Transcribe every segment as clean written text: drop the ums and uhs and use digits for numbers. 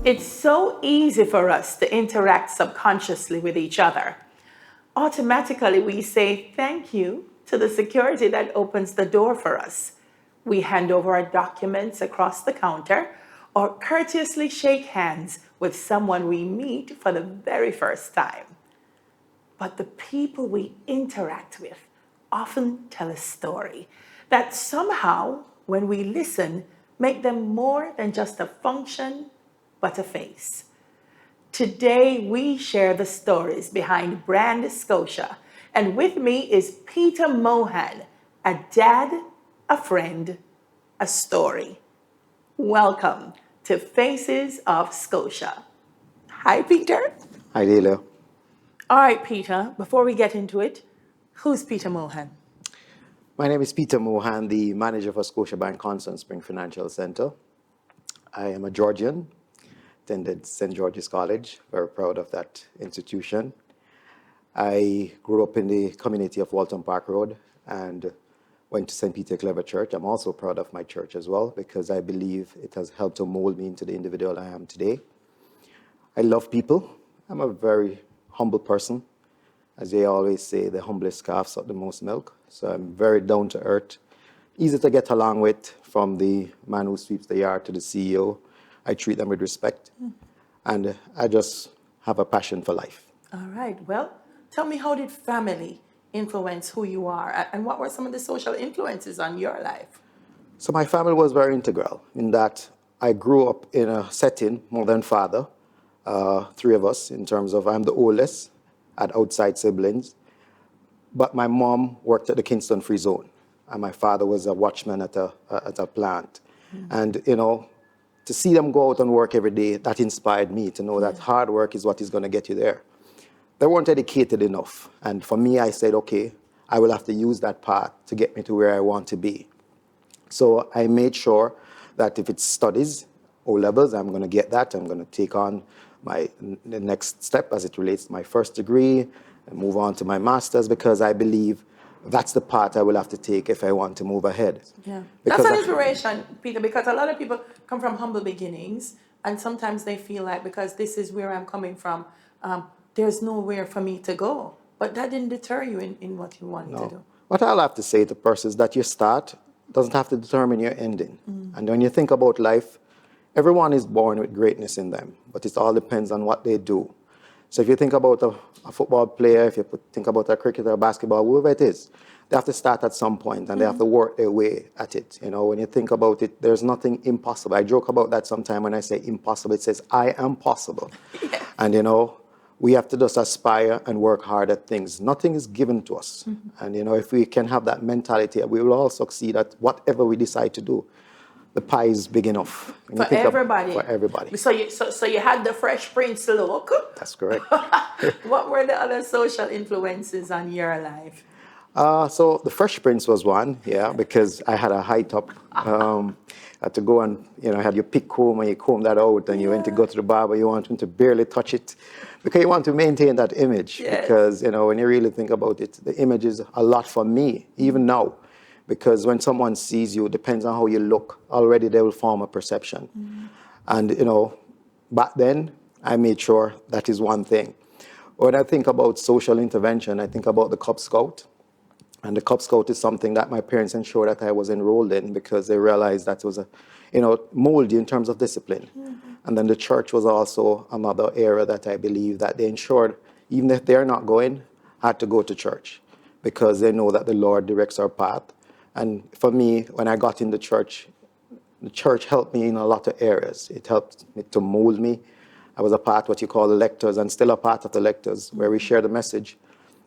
It's so easy for us to interact subconsciously with each other. Automatically, we say thank you to the security that opens the door for us. We hand over our documents across the counter or courteously shake hands with someone we meet for the very first time. But the people we interact with often tell a story that somehow, when we listen, make them more than just a function, but a face. Today, we share the stories behind Brand Scotia. And with me is Peter Mohan, a dad, a friend, a story. Welcome to Faces of Scotia. Hi, Peter. Hi, Dahlia. All right, Peter, before we get into it, who's Peter Mohan? My name is Peter Mohan, the manager for Scotiabank Constant Spring Financial Center. I am a Georgian, attended St. George's College, very proud of that institution. I grew up in the community of Walton Park Road and went to St. Peter Clever Church. I'm also proud of my church as well because I believe it has helped to mold me into the individual I am today. I love people. I'm a very humble person. As they always say, the humblest calf suck the most milk. So I'm very down to earth, easy to get along with, from the man who sweeps the yard to the CEO. I treat them with respect. And I just have a passion for life. All right, well, tell me, how did family influence who you are? And what were some of the social influences on your life? So my family was very integral in that I grew up in a setting, mother and father, three of us, in terms of I'm the oldest, had outside siblings. But my mom worked at the Kingston Free Zone, and my father was a watchman at a plant. And, to see them go out and work every day, that inspired me to know that hard work is what is going to get you there. They weren't educated enough. And for me, I said, okay, I will have to use that path to get me to where I want to be. So I made sure that if it's studies, O-levels, I'm going to get that. I'm going to take on the next step as it relates to my first degree and move on to my master's, because I believe that's the path I will have to take if I want to move ahead. Yeah, Because that's an inspiration, Peter, because a lot of people come from humble beginnings, and sometimes they feel like, because this is where I'm coming from, there's nowhere for me to go. But that didn't deter you in what you wanted to do. What I'll have to say to persons is that your start doesn't have to determine your ending. And when you think about life, everyone is born with greatness in them, but it all depends on what they do. So if you think about a football player, if you think about a cricketer, a basketball, whoever it is, they have to start at some point and they have to work their way at it. When you think about it, there's nothing impossible. I joke about that sometime when I say impossible. It says, I am possible. Yes. And, we have to just aspire and work hard at things. Nothing is given to us. And, if we can have that mentality, we will all succeed at whatever we decide to do. The pie is big enough. For everybody. For everybody. So you had the Fresh Prince look. That's correct. What were the other social influences on your life? So the Fresh Prince was one, because I had a high top. Had to go and, had your pick comb and you comb that out and you went to go to the barber, you want him to barely touch it because you want to maintain that image. Yes. Because, when you really think about it, the image is a lot for me, even now. Because when someone sees you, depends on how you look, already they will form a perception. And, back then, I made sure that is one thing. When I think about social intervention, I think about the Cub Scout. And the Cub Scout is something that my parents ensured that I was enrolled in because they realized that was mold you in terms of discipline. And then the church was also another area that I believe that they ensured, even if they're not going, had to go to church because they know that the Lord directs our path. And for me, when I got in the church helped me in a lot of areas. It helped me to mold me. I was a part of what you call the lectors and still a part of the lectors where we share the message.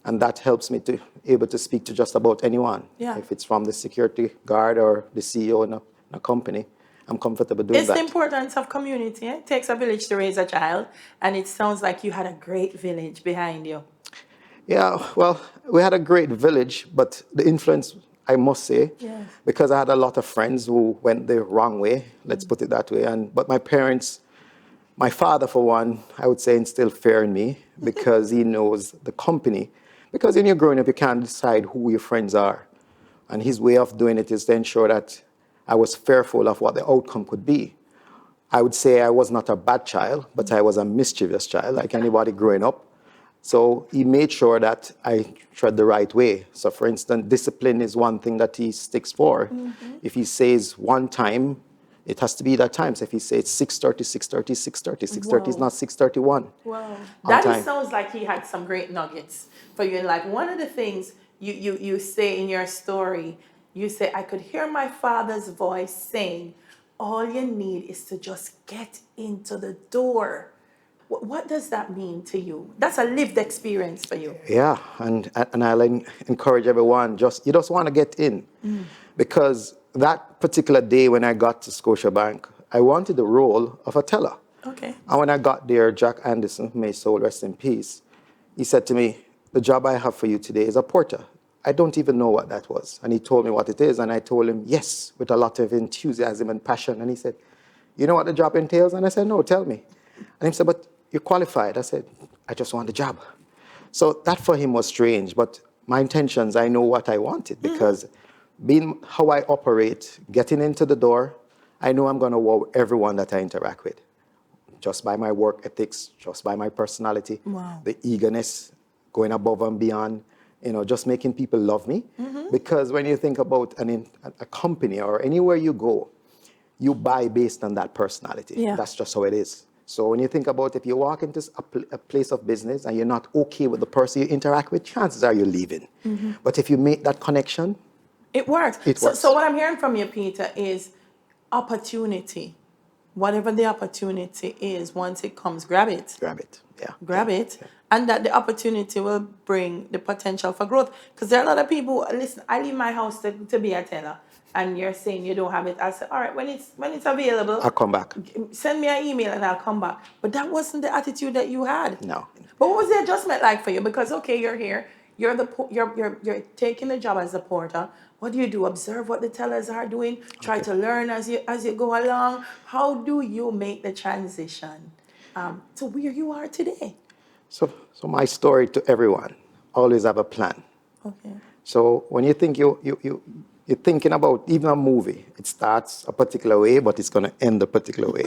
And that helps me to able to speak to just about anyone. Yeah. If it's from the security guard or the CEO in a company, I'm comfortable doing that. It's the importance of community. It takes a village to raise a child. And it sounds like you had a great village behind you. Yeah, well, we had a great village, but the influence, I must say, because I had a lot of friends who went the wrong way, let's put it that way. But my parents, my father, for one, I would say instilled fear in me because he knows the company. Because when you're growing up, you can't decide who your friends are. And his way of doing it is to ensure that I was fearful of what the outcome could be. I would say I was not a bad child, but I was a mischievous child, like anybody growing up. So he made sure that I tread the right way. So for instance, discipline is one thing that he sticks for. If he says one time, it has to be that time. So if he says 6:30, 6:30, 6:30, 6:30 is Wow. not 6:31 Wow. on Daddy time. sounds like he had some great nuggets for you. And like one of the things you say in your story, you say, I could hear my father's voice saying, all you need is to just get into the door. What does that mean to you? That's a lived experience for you. Yeah, and I'll encourage everyone, you just want to get in. Because that particular day when I got to Scotiabank, I wanted the role of a teller. Okay. And when I got there, Jack Anderson, may his soul rest in peace, he said to me, the job I have for you today is a porter. I don't even know what that was. And he told me what it is, and I told him, yes, with a lot of enthusiasm and passion. And he said, you know what the job entails? And I said, no, tell me. And he said, but you're qualified. I said, I just want the job. So that for him was strange, but my intentions, I know what I wanted because being how I operate, getting into the door, I know I'm going to wow everyone that I interact with. Just by my work ethics, just by my personality, Wow. the eagerness, going above and beyond, just making people love me. Because when you think about a company or anywhere you go, you buy based on that personality. Yeah. That's just how it is. So when you think about if you walk into a place of business and you're not okay with the person you interact with, chances are you're leaving. But if you make that connection, It works. it works. So what I'm hearing from you, Peter, is opportunity. Whatever the opportunity is, once it comes, grab it. Grab it. Yeah. Grab it. And that the opportunity will bring the potential for growth. Because there are a lot of people, listen, I leave my house to be a teller. And you're saying you don't have it. I say, all right, when it's available, I'll come back. send me an email and I'll come back. But that wasn't the attitude that you had. No. But what was the adjustment like for you? Because okay, you're here, you're taking the job as a porter. What do? Observe what the tellers are doing. Try to learn as you go along. How do you make the transition to where you are today? So my story to everyone, always have a plan. Okay. So when you think you're thinking about even a movie, it starts a particular way, but it's going to end a particular way.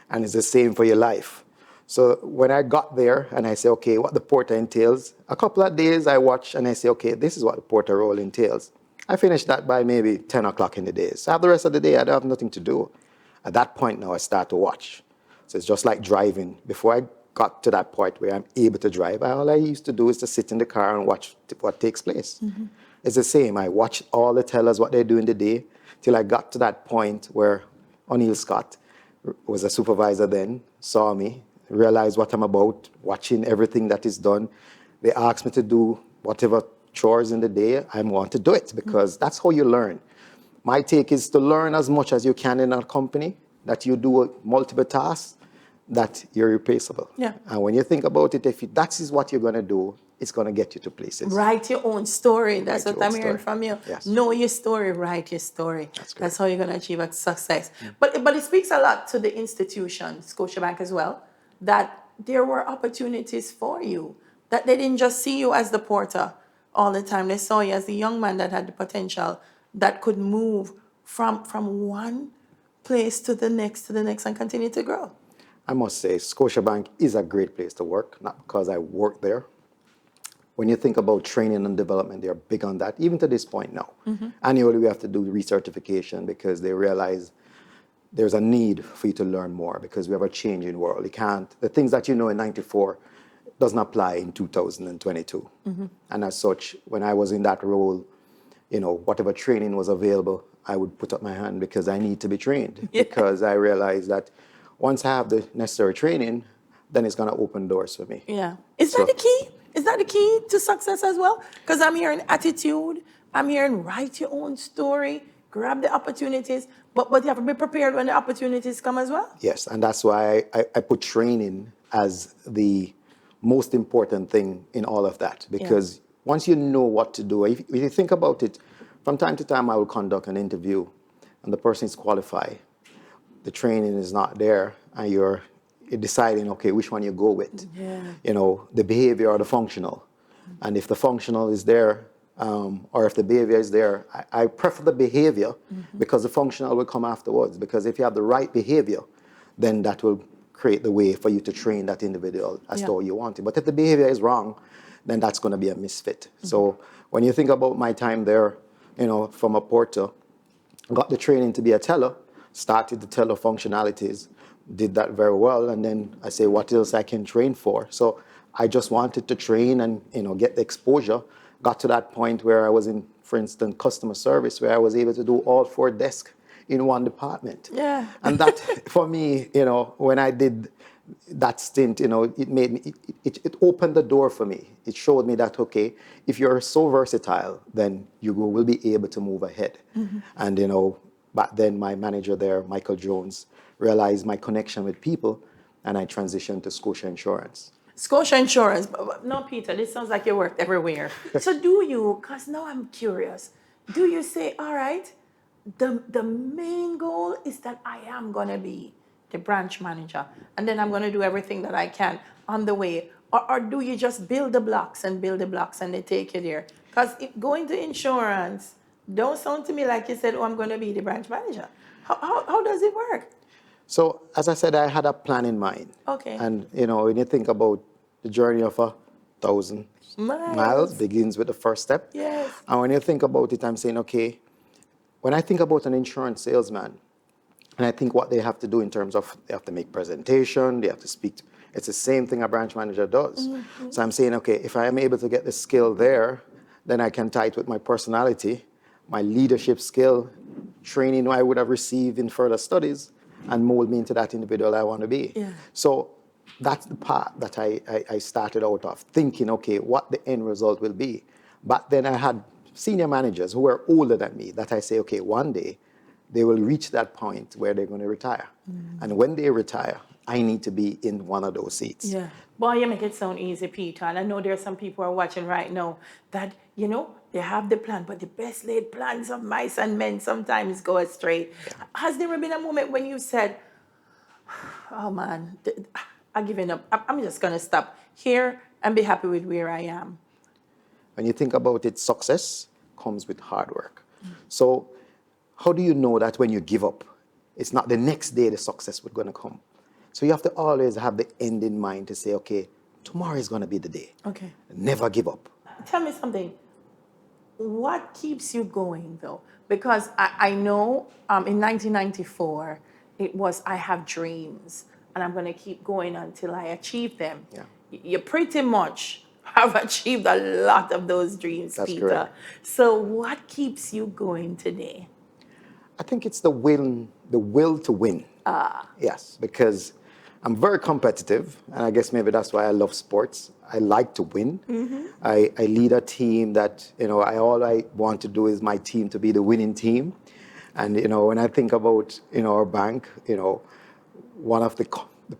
And it's the same for your life. So when I got there and I say, okay, what the porter entails, a couple of days I watch and I say, okay, this is what the porter role entails. I finish that by maybe 10 o'clock in the day. So the rest of the day, I don't have nothing to do. At that point now, I start to watch. So it's just like driving. Before I got to that point where I'm able to drive, all I used to do is to sit in the car and watch what takes place. It's the same. I watched all the tellers, what they do in the day, till I got to that point where O'Neill Scott was a supervisor then, saw me, realized what I'm about, watching everything that is done. They asked me to do whatever chores in the day, I want to do it because that's how you learn. My take is to learn as much as you can in a company, that you do multiple tasks, that you're replaceable. Yeah. And when you think about it, if that is what you're going to do, it's going to get you to places. Write your own story. That's Write what your I'm own hearing story. from you. Yes. Know your story, write your story. That's great. That's how you're going to achieve a success. But it speaks a lot to the institution, Scotiabank as well, that there were opportunities for you, that they didn't just see you as the porter all the time. They saw you as the young man that had the potential, that could move from one place to the next and continue to grow. I must say, Scotiabank is a great place to work, not because I work there. When you think about training and development, they're big on that, even to this point now. Annually, we have to do recertification because they realize there's a need for you to learn more because we have a changing world. The things that you know in 94 doesn't apply in 2022. And as such, when I was in that role, whatever training was available, I would put up my hand because I need to be trained. Because I realized that once I have the necessary training, then it's going to open doors for me. Yeah. Is that the key? Is that the key to success as well? Because I'm hearing attitude, I'm hearing write your own story, grab the opportunities, but you have to be prepared when the opportunities come as well. Yes, and that's why I put training as the most important thing in all of that. Because once you know what to do, if you think about it, from time to time I will conduct an interview and the person is qualified. The training is not there and you're deciding, okay, which one you go with. The behavior or the functional. And if the functional is there, or if the behavior is there, I prefer the behavior because the functional will come afterwards. Because if you have the right behavior, then that will create the way for you to train that individual as Yeah. to how you want it. But if the behavior is wrong, then that's going to be a misfit. So when you think about my time there, from a porter, got the training to be a teller, started the teller functionalities, did that very well, and then I say, what else I can train for? So I just wanted to train and get the exposure. Got to that point where I was in, for instance, customer service, where I was able to do all 4 desks in one department. Yeah. And that, for me, when I did that stint, it made me, it opened the door for me. It showed me that, okay, if you're so versatile, then you will be able to move ahead. And, back then my manager there, Michael Jones, realized my connection with people, and I transitioned to Scotia Insurance. Scotia Insurance. No, Peter, this sounds like you worked everywhere. So do you, because now I'm curious, do you say, all right, the main goal is that I am going to be the branch manager, and then I'm going to do everything that I can on the way? Or do you just build the blocks and they take you there? Because going to insurance don't sound to me like you said, oh, I'm going to be the branch manager. How does it work? So, as I said, I had a plan in mind. Okay. And, when you think about the journey of 1,000 miles begins with the first step. Yes. And when you think about it, I'm saying, okay, when I think about an insurance salesman, and I think what they have to do in terms of they have to make presentation, they have to speak, it's the same thing a branch manager does. So I'm saying, okay, if I am able to get the skill there, then I can tie it with my personality, my leadership skill, training I would have received in further studies, and mold me into that individual I want to be. Yeah. So that's the part that I started out of, thinking, okay, what the end result will be. But then I had senior managers who were older than me that I say, okay, one day they will reach that point where they're going to retire. And when they retire, I need to be in one of those seats. Yeah. Boy, you make it sound easy, Peter. And I know there are some people who are watching right now that, they have the plan, but the best laid plans of mice and men sometimes go astray. Yeah. Has there been a moment when you said, oh man, I'm giving up. I'm just going to stop here and be happy with where I am? When you think about it, success comes with hard work. So how do you know that when you give up, it's not the next day the success is going to come? So you have to always have the end in mind to say, okay, tomorrow is going to be the day. Okay. Never give up. Tell me something. What keeps you going, though? Because I know in 1994, it was, I have dreams, and I'm going to keep going until I achieve them. Yeah. You pretty much have achieved a lot of those dreams, That's Peter. correct. So what keeps you going today? I think it's the will to win. Yes, because I'm very competitive, and I guess maybe that's why I love sports. I like to win. I lead a team that, all I want to do is my team to be the winning team. And, when I think about, our bank, one of the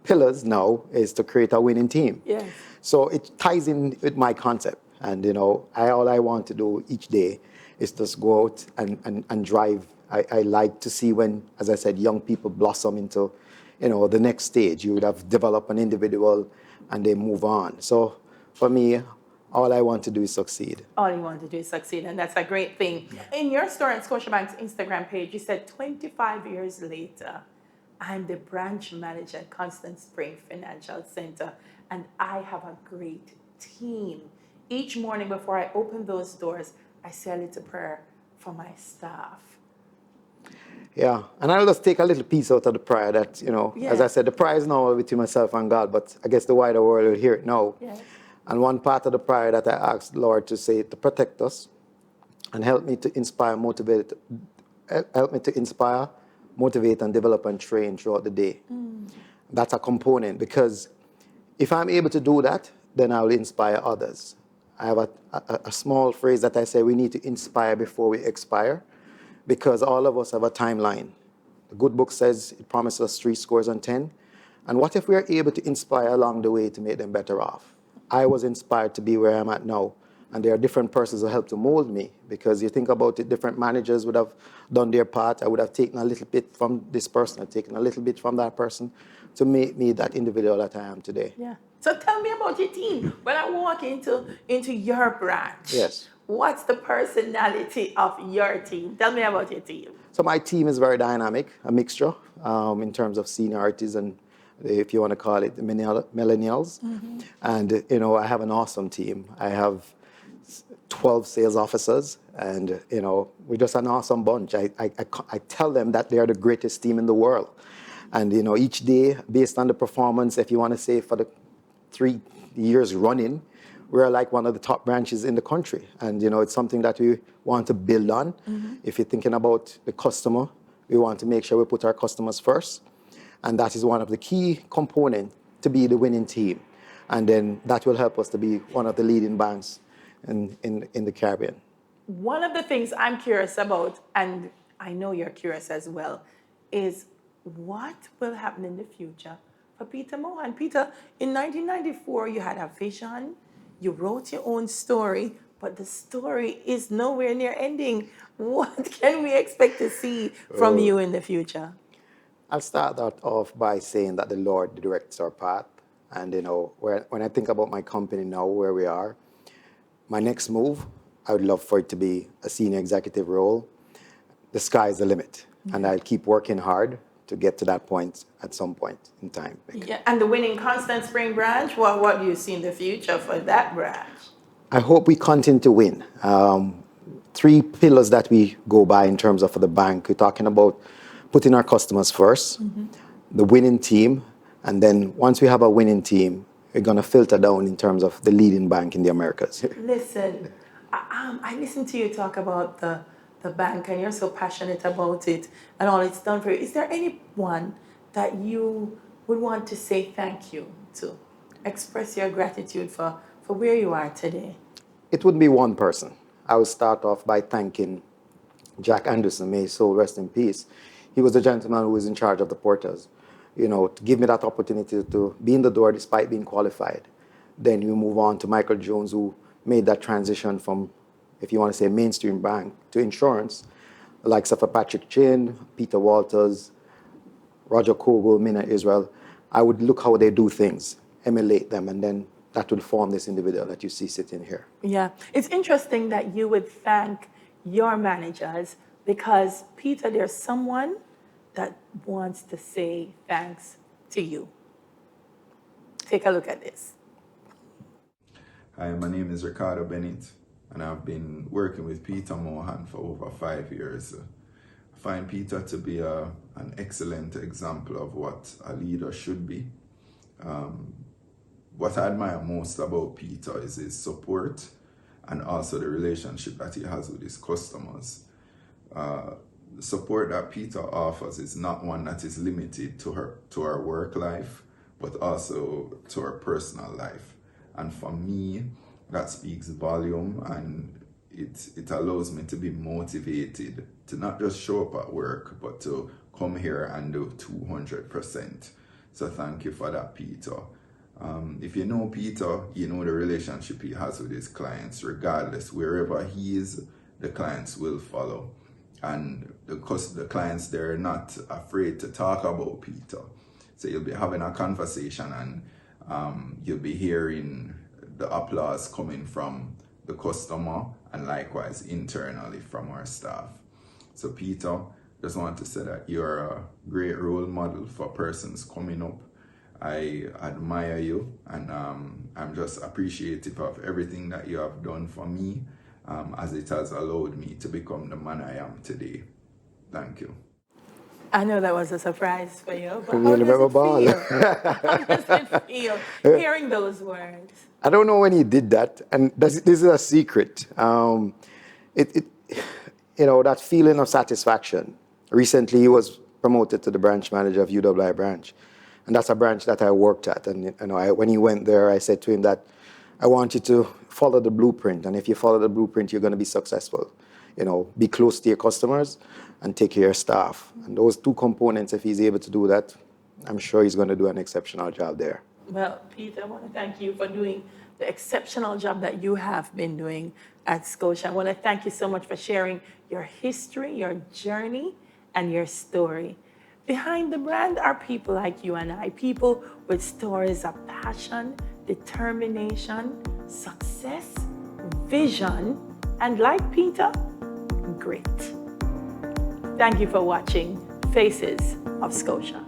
pillars now is to create a winning team. Yes. So it ties in with my concept. And, all I want to do each day is just go out and drive. I like to see when, as I said, young people blossom into, the next stage. You would have developed an individual and they move on. So for me, all I want to do is succeed. All you want to do is succeed, and that's a great thing. Yeah. In your story on Scotiabank's Instagram page, you said 25 years later, I'm the branch manager at Constant Spring Financial Center, and I have a great team. Each morning before I open those doors, I say a little prayer for my staff. Yeah, and I'll just take a little piece out of the prayer that, as I said, the prayer is now between myself and God, but I guess the wider world will hear it now. Yes. And one part of the prayer that I asked the Lord to say, to protect us and help me to inspire, motivate, and develop and train throughout the day. That's a component, because if I'm able to do that, then I will inspire others. I have a small phrase that I say, we need to inspire before we expire, because all of us have a timeline. The good book says it promises us 70. And what if we are able to inspire along the way to make them better off? I was inspired to be where I'm at now. And there are different persons who help to mold me, because you think about it, different managers would have done their part. I would have taken a little bit from this person, I've taken a little bit from that person to make me that individual that I am today. Yeah. So tell me about your team. When I walk into your branch, Yes. what's the personality of your team? Tell me about your team. So my team is very dynamic, a mixture in terms of seniorities and if you want to call it the millennials. And, I have an awesome team. I have 12 sales officers and, we're just an awesome bunch. I tell them that they are the greatest team in the world. And, each day, based on the performance, if you want to say for the 3 years running, we're like one of the top branches in the country. And, it's something that we want to build on. If you're thinking about the customer, we want to make sure we put our customers first. And that is one of the key components to be the winning team. And then that will help us to be one of the leading banks in the Caribbean. One of the things I'm curious about, and I know you're curious as well, is what will happen in the future for Peter Mohan. Peter, in 1994, you had a vision, you wrote your own story, but the story is nowhere near ending. What can we expect to see from you in the future? I'll start that off by saying that the Lord directs our path. And, when I think about my company now, where we are, my next move, I would love for it to be a senior executive role. The sky is the limit. And I'll keep working hard to get to that point at some point in time. Yeah, and the winning Constant Spring branch, what do you see in the future for that branch? I hope we continue to win. 3 pillars that we go by in terms of the bank. We're talking about putting our customers first, the winning team, and then once we have a winning team, we're going to filter down in terms of the leading bank in the Americas. Listen, I listened to you talk about the bank, and you're so passionate about it and all it's done for you. Is there anyone that you would want to say thank you to, express your gratitude for where you are today? It wouldn't be one person. I would start off by thanking Jack Anderson, may his soul rest in peace. He was the gentleman who was in charge of the porters, to give me that opportunity to be in the door despite being qualified. Then you move on to Michael Jones, who made that transition from, if you want to say, mainstream bank to insurance, the likes of Patrick Chin, Peter Walters, Roger Kogel, Mina Israel. I would look how they do things, emulate them, and then that will form this individual that you see sitting here. Yeah, it's interesting that you would thank your managers because, Peter, there's someone that wants to say thanks to you. Take a look at this. Hi, my name is Ricardo Bennett, and I've been working with Peter Mohan for over 5 years. I find Peter to be an excellent example of what a leader should be. What I admire most about Peter is his support and also the relationship that he has with his customers. The support that Peter offers is not one that is limited to her work life, but also to her personal life. And for me, that speaks volume, and it allows me to be motivated to not just show up at work, but to come here and do 200%. So thank you for that, Peter. If you know Peter, you know the relationship he has with his clients. Regardless, wherever he is, the clients will follow. And because the clients, they're not afraid to talk about Peter. So you'll be having a conversation, and you'll be hearing the applause coming from the customer and likewise internally from our staff. So Peter, just want to say that you're a great role model for persons coming up. I admire you, and I'm just appreciative of everything that you have done for me, as it has allowed me to become the man I am today. Thank you. I know that was a surprise for you, but Really how does it ball. feel? How does it feel hearing those words? I don't know when he did that, and this is a secret. That feeling of satisfaction. Recently, he was promoted to the branch manager of UWI branch, and that's a branch that I worked at. And when he went there, I said to him that I want you to follow the blueprint, and if you follow the blueprint, you're going to be successful. Be close to your customers and take care of your staff. And those 2 components, if he's able to do that, I'm sure he's going to do an exceptional job there. Well, Peter, I want to thank you for doing the exceptional job that you have been doing at Scotia. I want to thank you so much for sharing your history, your journey, and your story. Behind the brand are people like you and I, people with stories of passion, determination, success, vision, and like Peter, grit. Thank you for watching Faces of Scotia.